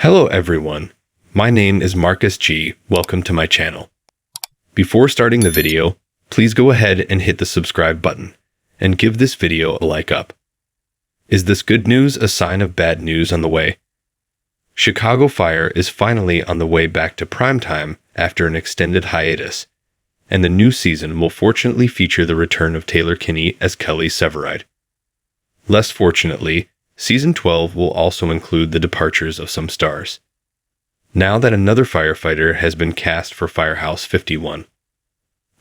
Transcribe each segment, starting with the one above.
Hello everyone, my name is Marcus G. Welcome to my channel. Before starting the video, please go ahead and hit the subscribe button and give this video a like up. Is this good news a sign of bad news on the way? Chicago Fire is finally on the way back to primetime after an extended hiatus, and the new season will fortunately feature the return of Taylor Kinney as Kelly Severide. Less fortunately, Season 12 will also include the departures of some stars. Now that another firefighter has been cast for Firehouse 51,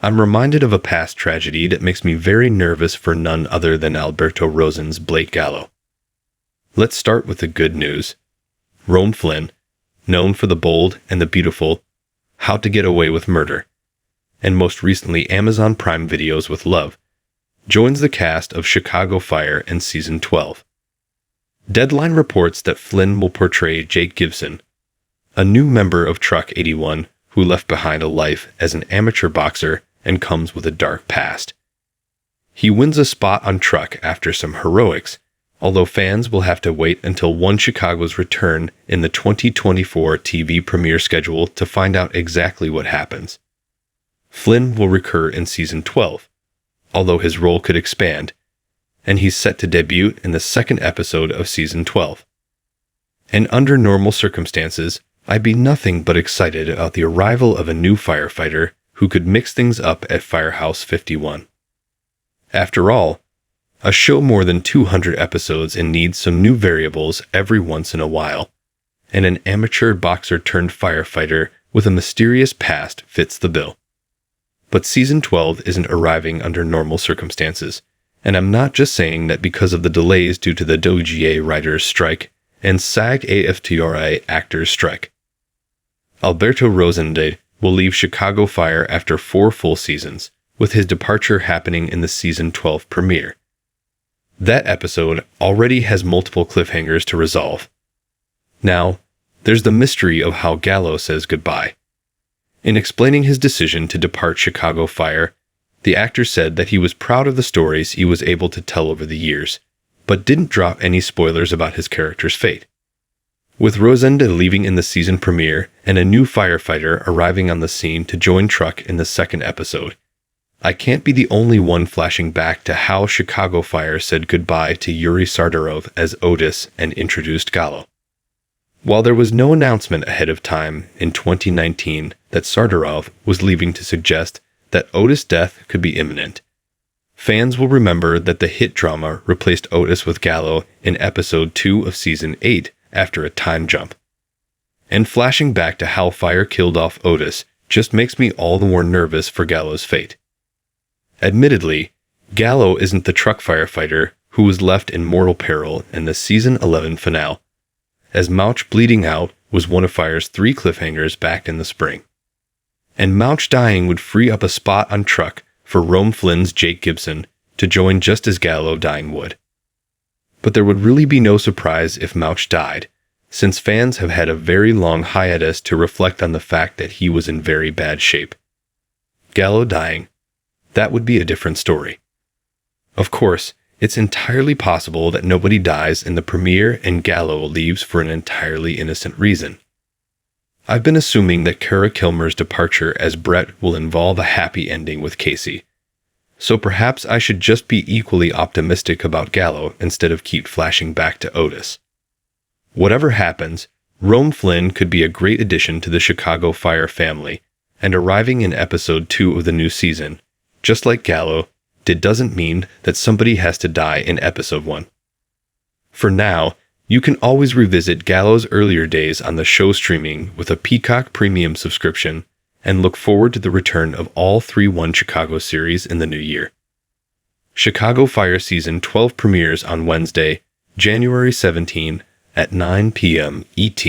I'm reminded of a past tragedy that makes me very nervous for none other than Alberto Rosen's Blake Gallo. Let's start with the good news. Rome Flynn, known for The Bold and the Beautiful, How to Get Away with Murder, and most recently Amazon Prime Videos with Love, joins the cast of Chicago Fire in Season 12. Deadline reports that Flynn will portray Jake Gibson, a new member of Truck 81 who left behind a life as an amateur boxer and comes with a dark past. He wins a spot on Truck after some heroics, although fans will have to wait until One Chicago's return in the 2024 TV premiere schedule to find out exactly what happens. Flynn will recur in Season 12, although his role could expand, and he's set to debut in the second episode of Season 12. And under normal circumstances, I'd be nothing but excited about the arrival of a new firefighter who could mix things up at Firehouse 51. After all, a show more than 200 episodes and needs some new variables every once in a while, and an amateur boxer turned firefighter with a mysterious past fits the bill. But Season 12 isn't arriving under normal circumstances, and I'm not just saying that because of the delays due to the WGA writers' strike and SAG-AFTRA actors' strike. Alberto Rosen will leave Chicago Fire after 4 full seasons, with his departure happening in the Season 12 premiere. That episode already has multiple cliffhangers to resolve. Now, there's the mystery of how Gallo says goodbye. In explaining his decision to depart Chicago Fire, the actor said that he was proud of the stories he was able to tell over the years, but didn't drop any spoilers about his character's fate. With Rosenda leaving in the season premiere and a new firefighter arriving on the scene to join Truck in the second episode, I can't be the only one flashing back to how Chicago Fire said goodbye to Yuri Sardarov as Otis and introduced Gallo. While there was no announcement ahead of time in 2019 that Sardarov was leaving to suggest that Otis' death could be imminent, fans will remember that the hit drama replaced Otis with Gallo in episode 2 of season 8 after a time jump. And flashing back to how Fire killed off Otis just makes me all the more nervous for Gallo's fate. Admittedly, Gallo isn't the truck firefighter who was left in mortal peril in the season 11 finale, as Mouch bleeding out was one of Fire's 3 cliffhangers back in the spring. And Mouch dying would free up a spot on Truck for Rome Flynn's Jake Gibson to join just as Gallo dying would. But there would really be no surprise if Mouch died, since fans have had a very long hiatus to reflect on the fact that he was in very bad shape. Gallo dying, that would be a different story. Of course, it's entirely possible that nobody dies in the premiere and Gallo leaves for an entirely innocent reason. I've been assuming that Kara Kilmer's departure as Brett will involve a happy ending with Casey, so perhaps I should just be equally optimistic about Gallo instead of keep flashing back to Otis. Whatever happens, Rome Flynn could be a great addition to the Chicago Fire family, and arriving in episode 2 of the new season, just like Gallo, doesn't mean that somebody has to die in episode 1. For now, you can always revisit Gallo's earlier days on the show streaming with a Peacock Premium subscription and look forward to the return of all 3 One Chicago series in the new year. Chicago Fire Season 12 premieres on Wednesday, January 17 at 9 p.m. ET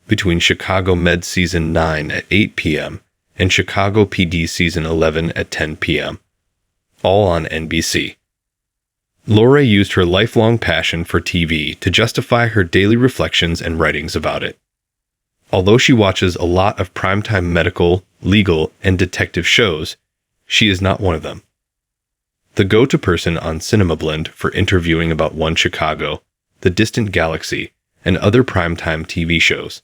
between Chicago Med Season 9 at 8 p.m. and Chicago PD Season 11 at 10 p.m., all on NBC. Laura used her lifelong passion for TV to justify her daily reflections and writings about it. Although she watches a lot of primetime medical, legal, and detective shows, she is not one of them. The go-to person on CinemaBlend for interviewing about One Chicago, The Distant Galaxy, and other primetime TV shows,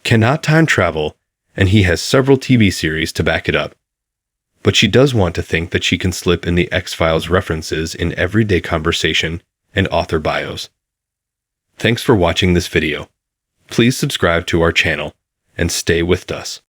cannot time travel, and he has several TV series to back it up. But she does want to think that she can slip in the X-Files references in everyday conversation and author bios. Thanks for watching this video. Please subscribe to our channel and stay with us.